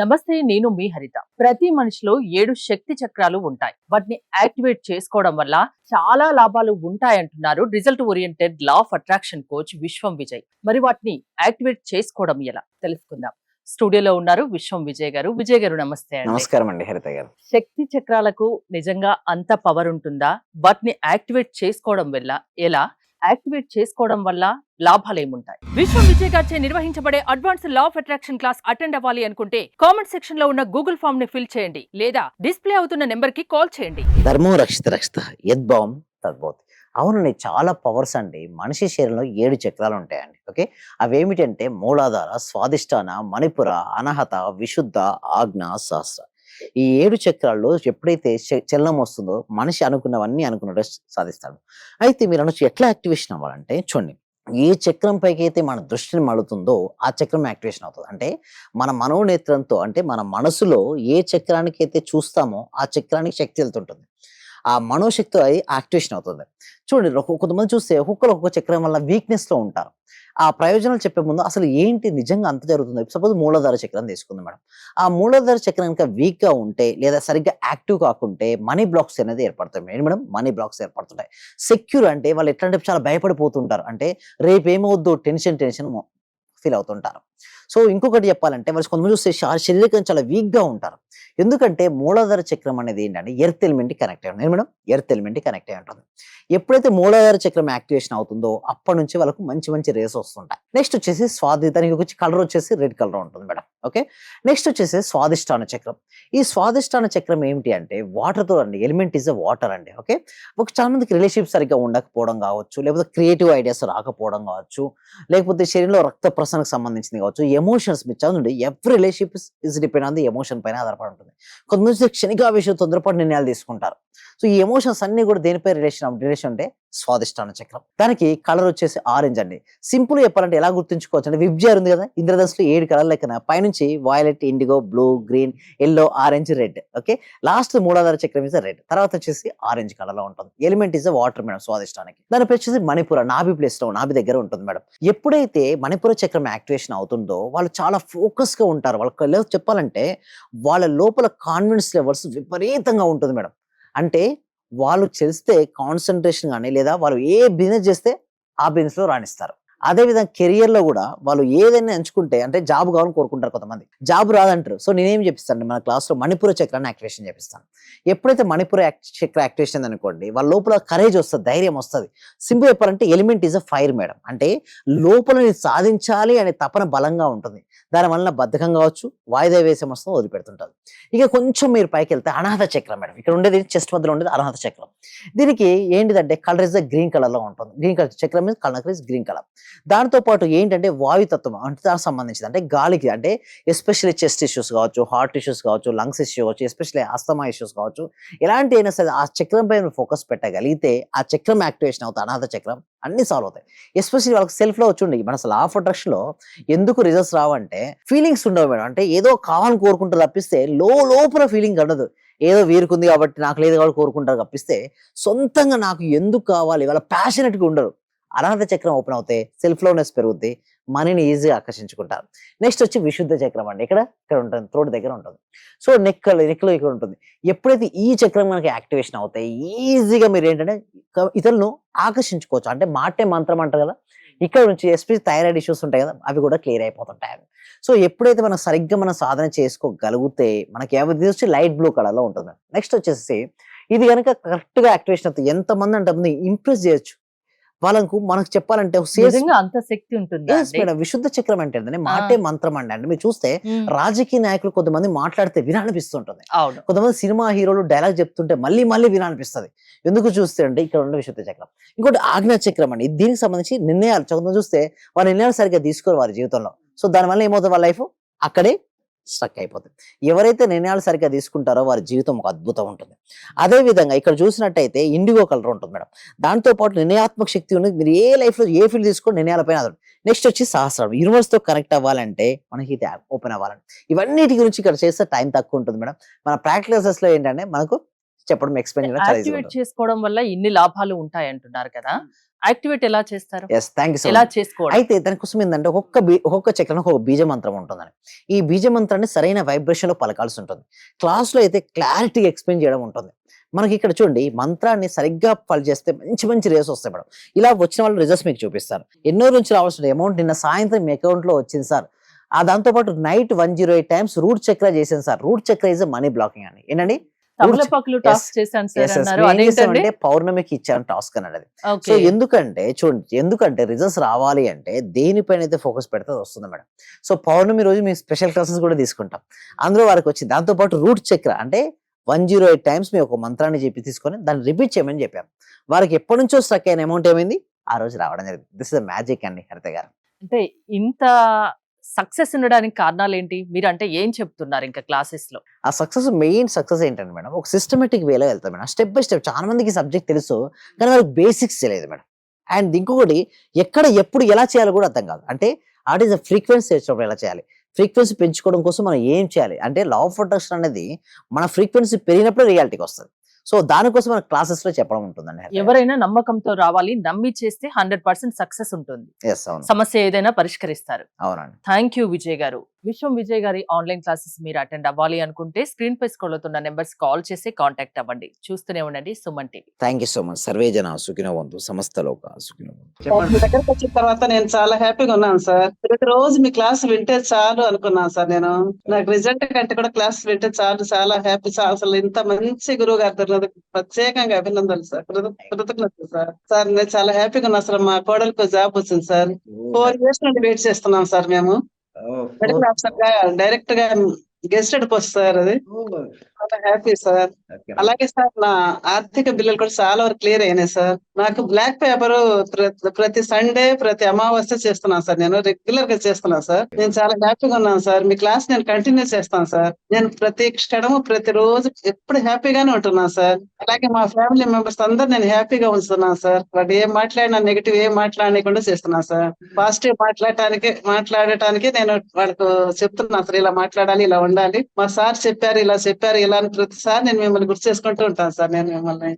నమస్తే, నేను మీ హరిత. ప్రతి మనిషిలో 7 శక్తి చక్రాలు ఉంటాయి. వాటిని యాక్టివేట్ చేసుకోవడం వల్ల చాలా లాభాలు ఉంటాయంటున్నారు result oriented law of attraction coach Vishwam Vijay. మరి వాటిని యాక్టివేట్ చేసుకోవడం ఎలా తెలుసుకుందాం. స్టూడియోలో ఉన్నారు విశ్వం విజయ్ గారు. విజయ్ గారు నమస్తే అండి. నమస్కారం అండి హరిత గారు. శక్తి చక్రాలకు నిజంగా అంత పవర్ ఉంటుందా? వాటిని యాక్టివేట్ చేసుకోవడం వల్ల ఎలా? యాక్టివేట్ చేసుకోవడం వల్ల లాభాలేముంటాయి? విశ్వం విజయ్ గారిచే నిర్వహించబడే advance law of attraction class attend అవ్వాలి అనుకుంటే కామెంట్ సెక్షన్ లో ఉన్న గూగుల్ ఫామ్ ని ఫిల్ చేయండి, లేదా డిస్ప్లే అవుతున్న నెంబర్ కి కాల్ చేయండి. ధర్మం రక్షిత రక్షిత యద్భావం తద్భవతి. అవునండి, చాలా పవర్స్ అండి. మనిషి శరీరంలో 7 చక్రాలు ఉంటాయండి. ఓకే, అవేమిటంటే మూలాధార, స్వాదిష్టాన, మణిపుర, అనహత, విశుద్ధ, ఆజ్ఞ, సహస్ర. ఈ 7 చక్రాల్లో ఎప్పుడైతే చలనం వస్తుందో మనిషి అనుకున్నవన్నీ అనుకున్నట్టు సాధిస్తాడు. అయితే మీరు అనొచ్చు, ఎట్లా యాక్టివేషన్ అవ్వాలంటే చూడండి, ఏ చక్రం పైకి అయితే మన దృష్టిని మడుతుందో ఆ చక్రం యాక్టివేషన్ అవుతుంది. అంటే మన మనోనేత్రంతో, అంటే మన మనసులో ఏ చక్రానికి అయితే చూస్తామో ఆ చక్రానికి శక్తి వెళ్తుంటుంది. ఆ మనోశక్తి అది యాక్టివేషన్ అవుతుంది. చూడండి, కొంతమంది చూస్తే ఒక్కొక్కరు ఒక్కొక్క చక్రం వల్ల వీక్నెస్ లో ఉంటారు. ఆ ప్రయోజనాలు చెప్పే ముందు అసలు ఏంటి నిజంగా అంత జరుగుతుంది. సపోజ్ మూలాధార చక్రం తీసుకుందాం మేడం. ఆ మూలాధార చక్రం కనుక వీక్ గా ఉంటే లేదా సరిగ్గా యాక్టివ్ కాకుంటే మనీ బ్లాక్స్ అనేది ఏర్పడతాయి. ఏంటి మేడం? మనీ బ్లాక్స్ ఏర్పడుతుంటాయి. సెక్యూర్ అంటే వాళ్ళు ఎట్లా అంటే చాలా భయపడిపోతుంటారు. అంటే రేపు ఏమవుద్దో టెన్షన్ ఫీల్ అవుతుంటారు. సో ఇంకొకటి చెప్పాలంటే వాళ్ళు కొంతమంది చూస్తే శరీరం చాలా వీక్ గా ఉంటారు. ఎందుకంటే మూలాధార చక్రం అనేది ఏంటంటే ఎర్త్ ఎలిమెంట్ కనెక్ట్ అయ్యి ఉంటుంది మేడం. ఎర్త్ ఎలిమెంట్ కనెక్ట్ అయ్యి ఉంటుంది. ఎప్పుడైతే మూలాధార చక్రం యాక్టివేషన్ అవుతుందో అప్పటి నుంచి వాళ్ళకు మంచి మంచి రేస్ వస్తుంటాయి. నెక్స్ట్ వచ్చేసి దానికి వచ్చి కలర్ వచ్చేసి రెడ్ కలర్ ఉంటుంది మేడం. ఓకే, నెక్స్ట్ వచ్చేసి స్వాదిష్టాన చక్రం. ఈ స్వాదిష్టాన చక్రం ఏమిటి అంటే వాటర్ తో అండి. ఎలిమెంట్ ఇస్ వాటర్ అండి. ఓకే, చాలా మందికి రిలేషన్షిప్ సరిగ్గా ఉండకపోవడం కావచ్చు, లేకపోతే క్రియేటివ్ ఐడియాస్ రాకపోవడం కావచ్చు, లేకపోతే శరీరంలో రక్త ప్రసరణకు సంబంధించింది కావచ్చు, ఎమోషన్స్ మీరు చదవండి. Every relationship is depend on the emotion పైన ఆధారపడి ఉంటుంది. కొంతమంది క్షణికావేశం తొందరపాటు నిర్ణయాలు తీసుకుంటారు. సో ఈ ఎమోషన్స్ అన్ని కూడా దేనిపై రిలేషన్ అంటే స్వాదిష్టాన చక్రం. దానికి కలర్ వచ్చేసి ఆరెంజ్ అండి. సింపుల్ చెప్పాలంటే ఎలా గుర్తుంచుకోవచ్చు అంటే విబ్జిఆర్ ఉంది కదా, ఇంద్రధనుస్సులో 7 కలర్ లెక్కన పైనుంచి violet, IndiGo, blue, green, yellow, orange, red. Okay, last మూలాధార చక్రం ఇస్ రెడ్, తర్వాత వచ్చేసి ఆరెంజ్ కలర్ లో ఉంటుంది. ఎలిమెంట్ ఇస్ వాటర్ మేడం స్వాదిష్టానికి. దానిపై వచ్చేసి మణిపుర, నాభి ప్లేస్ లో, నాభి దగ్గర ఉంటుంది మేడం. ఎప్పుడైతే మణిపుర చక్రం యాక్టివేషన్ అవుతుందో వాళ్ళు చాలా ఫోకస్ గా ఉంటారు. వాళ్ళకి చెప్పాలంటే వాళ్ళ లోపల కాన్ఫిడెన్స్ లెవెల్స్ విపరీతంగా ఉంటుంది మేడం. అంటే వాళ్ళు చేస్తే కాన్సన్ట్రేషన్ కానీ లేదా వాళ్ళు ఏ బిజినెస్ చేస్తే ఆ బిజినెస్ లో రాణిస్తారు. అదే విధంగా కెరియర్ లో కూడా వాళ్ళు ఏదైనా ఎంచుకుంటే, అంటే జాబ్ కావాలని కోరుకుంటారు కొంతమంది, జాబ్ రాదంటారు. సో నేనేం చెప్పిస్తాను మన క్లాస్ లో మణిపుర చక్రాన్ని యాక్టివేషన్ చేపిస్తాను. ఎప్పుడైతే మణిపుర చక్ర యాక్టివేషన్ అనుకోండి, వాళ్ళ లోపల కరేజ్ వస్తుంది, ధైర్యం వస్తుంది. సింపుల్ చెప్పాలంటే element is a fire madam. అంటే లోపల సాధించాలి అనే తపన బలంగా ఉంటుంది. దానివల్ల బద్ధకం కావచ్చు, వాయిదా వేసే వస్తుంది, వదిలిపెడుతుంటారు. ఇక కొంచెం మీరు పైకి వెళ్తే అనాహత చక్రం మేడం. ఇక్కడ ఉండేది చెస్ట్ మధ్యలో ఉండేది అనాహత చక్రం. దీనికి ఏంటిదంటే కలర్ ఇస్ గ్రీన్ కలర్ లో ఉంటుంది. గ్రీన్ కలర్ చక్రం మీద కలర్ ఇస్ గ్రీన్ కలర్. దాంతో పాటు ఏంటంటే వాయుతత్వం అంటే దానికి సంబంధించింది. అంటే గాలికి, అంటే ఎస్పెషల్లీ చెస్ట్ ఇష్యూస్ కావచ్చు, హార్ట్ ఇష్యూస్ కావచ్చు, లంగ్స్ ఇష్యూ కావచ్చు, ఎస్పెషల్లీ ఆస్తమా ఇష్యూస్ కావచ్చు, ఎలాంటి అయినా సరే ఆ చక్రం పైన ఫోకస్ పెట్టగలిగితే ఆ చక్రం యాక్టివేషన్ అవుతుంది. అనాథ చక్రం అన్ని సాల్వ్ అవుతాయి. ఎస్పెషల్లీ వాళ్ళకి సెల్ఫ్ లో వచ్చి మన లా ఆఫ్ అట్రాక్షన్ లో ఎందుకు రిజల్ట్స్ రావంటే ఫీలింగ్స్ ఉండవు మేడం. అంటే ఏదో కావాలని కోరుకుంటారు తప్పిస్తే లోపల ఫీలింగ్ ఉండదు. ఏదో వీరుకుంది కాబట్టి నాకు లేదు కాబట్టి కోరుకుంటారు తప్పిస్తే సొంతంగా నాకు ఎందుకు కావాలి వాళ్ళ ప్యాషనెట్ గా ఉండరు. అనాహత చక్రం ఓపెన్ అవుతాయి, సెల్ఫ్ లోనెస్ పెరుగుద్ది, మనీని ఈజీగా ఆకర్షించుకుంటారు. నెక్స్ట్ వచ్చి విశుద్ధ చక్రం అండి. ఇక్కడ ఉంటుంది, త్రోట్ దగ్గర ఉంటుంది. సో నెక్లో ఇక్కడ ఉంటుంది. ఎప్పుడైతే ఈ చక్రం మనకి యాక్టివేషన్ అవుతాయి, ఈజీగా మీరు ఏంటంటే ఇతరులను ఆకర్షించుకోవచ్చు. అంటే మాటే మంత్రం అంటారు కదా, ఇక్కడ నుంచి ఎస్పెషల్లీ థైరాయిడ్ ఇష్యూస్ ఉంటాయి కదా, అవి కూడా క్లియర్ అయిపోతుంటాయి. సో ఎప్పుడైతే మనం సరిగ్గా మనం సాధన చేసుకోగలిగితే మనకి ఇది వచ్చి లైట్ బ్లూ కలర్ లో ఉంటుంది. నెక్స్ట్ వచ్చేసి ఇది కనుక కరెక్ట్ గా యాక్టివేషన్ అవుతుంది, ఎంతమంది అంటే ఇంప్రెస్ చేయొచ్చు వాళ్ళకు. మనకు చెప్పాలంటే అంత శక్తి ఉంటుంది. విశుద్ధ చక్రం అంటే మాటే మంత్రం అండి. అంటే మీరు చూస్తే రాజకీయ నాయకులు కొంతమంది మాట్లాడితే వినాలనిపిస్తుంటుంది, కొంతమంది సినిమా హీరోలు డైలాగ్ చెప్తుంటే మళ్ళీ వినాలనిపిస్తుంది. ఎందుకు చూస్తే అంటే ఇక్కడ ఉండే విశుద్ధ చక్రం. ఇంకోటి ఆజ్ఞా చక్రం అండి. దీనికి సంబంధించి నిర్ణయాలు కొంతమంది చూస్తే వారి నిర్ణయాలు సరిగ్గా తీసుకోరు వారి జీవితంలో. సో దానివల్ల ఏమవుతుంది, వాళ్ళ లైఫ్ అక్కడే స్ట్రక్ అయిపోతుంది. ఎవరైతే నిర్ణయాలు సరిగ్గా తీసుకుంటారో వారి జీవితం ఒక అద్భుతం ఉంటుంది. అదే విధంగా ఇక్కడ చూసినట్టయితే ఇండిగో కలర్ ఉంటుంది మేడం. దాంతో పాటు నిర్ణయాత్మక శక్తి ఉంది. మీరు ఏ లైఫ్ లో ఏ ఫీల్డ్ తీసుకోండి నిర్ణయాలపైన ఆధారం. నెక్స్ట్ వచ్చి సహస్రం. యూనివర్స్ తో కనెక్ట్ అవ్వాలంటే మనకి ఇది ఓపెన్ అవ్వాలంటే ఇవన్నిటి గురించి ఇక్కడ చేస్తే టైం తక్కువ ఉంటుంది మేడం. మన ప్రాక్టీసెస్ లో ఏంటంటే మనకు చెప్పడం, ఎక్స్ప్లెయిన్ చేయడం చాలా ఈజీగా యాక్టివేట్ ఉంటుంది. చేసుకోవడం వల్ల ఇన్ని లాభాలు ఉంటాయి అంటున్నారు కదా, యాక్టివేట్ ఎలా చేస్తారు, యెస్. థాంక్ యూ సో ఎలా మచ్. చేసుకోవడం? అయితే దానికోసం ఏందంటే ఒక్కొక్క చక్రానికి ఒక బీజ మంత్రం ఉంటుందండి. ఈ బీజ మంత్రాన్ని సరైన వైబ్రేషన్‌లో పలకాల్సి ఉంటుంది. క్లాస్‌లో అయితే క్లారిటీగా ఎక్స్‌ప్లెయిన్ చేయడం ఉంటుంది. మనకి ఇక్కడ చూడండి మంత్రాన్ని సరిగ్గా పలిచేస్తే మంచి మంచి రేస్ వస్తాయి మేడం. ఇలా వచ్చిన వాళ్ళు రిజల్ట్స్ మీకు చూపిస్తారు. ఎన్నో నుంచి రావాల్సిన అమౌంట్ నిన్న సాయంత్రం మీ అకౌంట్‌లో వచ్చింది సార్. దాంతో పాటు నైట్ 108 టైమ్స్ రూట్ చక్ర చేశాను సార్. రూట్ చక్ర ఈస్ మనీ బ్లాకింగ్ అండి. ఏంటండి? తమలపాకులు టాస్క్ చేశాను సార్ అన్నారు, అదేంటండి? అంటే పౌర్ణమికి ఇచ్చాను టాస్క్ అన్నది. So okay. ఎందుకంటే చూడండి, ఎందుకంటే రిజల్ట్స్ రావాలి అంటే దేనిపైన అయితే ఫోకస్ పెడితే అది వస్తుంది మేడం. సో పౌర్ణమి రోజు మేము స్పెషల్ క్లాసెస్ కూడా తీసుకుంటాం. అందులో వారికి వచ్చింది. దాంతో పాటు రూట్ చక్ర అంటే 108 టైమ్స్ మేము ఒక మంత్రాన్ని చెప్పి తీసుకొని దాన్ని రిపీట్ చేయమని చెప్పాం. వారికి ఎప్పటి నుంచో స్ట్రక్ అయిన అమౌంట్ ఏమైంది ఆ రోజు రావడం జరిగింది. దిస్ ఇస్ మ్యాజిక్ అండి హరిత గారు. అంటే ఇంత సక్సెస్ ఉండడానికి కారణాలు ఏంటి? మీరు అంటే ఏం చెప్తున్నారు ఇంకా క్లాసెస్ లో? ఆ మెయిన్ సక్సెస్ ఏంటంటే మేడం, ఒక సిస్టమేటిక్ వేలో వెళ్తాం మేడం. Step by step. చాలా మందికి సబ్జెక్ట్ తెలుసు కానీ వాళ్ళకి బేసిక్స్ తెలియదు మేడం. అండ్ ఇంకొకటి, ఎక్కడ ఎప్పుడు ఎలా చేయాలో కూడా అర్థం కాదు. అంటే వాట్ ఈస్ ద ఫ్రీక్వెన్సీ వచ్చినప్పుడు ఎలా చేయాలి, ఫ్రీక్వెన్సీ పెంచుకోవడం కోసం మనం ఏం చేయాలి అంటే లా ఆఫ్ అట్రాక్షన్ అనేది మన ఫ్రీక్వెన్సీ పెరిగినప్పుడు రియాలిటీకి వస్తుంది. సో దానికోసం మన క్లాసెస్ లో చెప్పడం ఉంటుందండి. ఎవరైనా నమ్మకంతో రావాలి, నమ్మి చేస్తే 100% సక్సెస్ ఉంటుంది, ఎస్ అవును, సమస్య ఏదైనా పరిష్కరిస్తారు. అవునండి. థ్యాంక్ యూ విజయ్ గారు. విశ్వం విజయ్ గారి ఆన్లైన్ క్లాసెస్ మీరు అటెండ్ అవ్వాలి అనుకుంటే స్క్రీన్ పై స్క్రోల్ అవుతున్న నెంబర్స్ కాల్ చేసి కాంటాక్ట్ అవ్వండి. చూస్తూనే ఉండండి Suman TV. Thank you so much. Survey జన సుఖినో భవంతు, సమస్త లోక సుఖినో భవంతు. సార్, మీ దగ్గరకు వచ్చిన తర్వాత నేను చాలా హ్యాపీగా ఉన్నాను సార్. ప్రతిరోజు మీ క్లాస్ వింటే చాలు అనుకున్నాను సార్. నేను నాకు రిజల్ట్ కంటే కూడా క్లాస్ వింటే చాలు, చాలా హ్యాపీ సార్. అసలు ఇంత మంచి గురువు గారు దొరికినందుకు ప్రత్యేకంగా అభినందనలు సార్, కృతజ్ఞతలు సార్. సార్ నేను చాలా హ్యాపీగా ఉన్నా సార్. మా కోడలకు జాబ్ వచ్చింది సార్. 4 years నుండి వెయిట్ చేస్తున్నాం సార్. మేము మెడికల్ ఆఫీసర్ గా డైరెక్ట్ గా గెస్టెడ్ పోస్ట్ సార్. అది చాలా హ్యాపీ సార్. అలాగే సార్ నా ఆర్థిక బిల్లులు కూడా చాలా వరకు క్లియర్ అయినాయి సార్. నాకు బ్లాక్ పేపర్ ప్రతి సండే ప్రతి అమావాస్య చేస్తున్నాను సార్. నేను రెగ్యులర్ గా చేస్తున్నాను సార్. నేను చాలా హ్యాపీగా ఉన్నాను సార్. మీ క్లాస్ నేను కంటిన్యూ చేస్తాను సార్. నేను ప్రతి క్షణము ప్రతి రోజు ఎప్పుడు హ్యాపీగానే ఉంటున్నాను సార్. అలాగే మా ఫ్యామిలీ మెంబర్స్ అందరు నేను హ్యాపీగా ఉంచుతున్నాను సార్. వాడు ఏం మాట్లాడినా నెగిటివ్ ఏం మాట్లాడకుండా చేస్తున్నాను సార్. పాజిటివ్ మాట్లాడటానికి నేను వాళ్ళకు చెప్తున్నాను సార్. ఇలా మాట్లాడాలి, ఇలా ఉండాలి, మా సార్ చెప్పారు, ఇలా చెప్పారు, ఇలా అని ప్రతిసారి నేను మిమ్మల్ని గుర్తు చేసుకుంటూ ఉంటాను సార్. నేను మిమ్మల్ని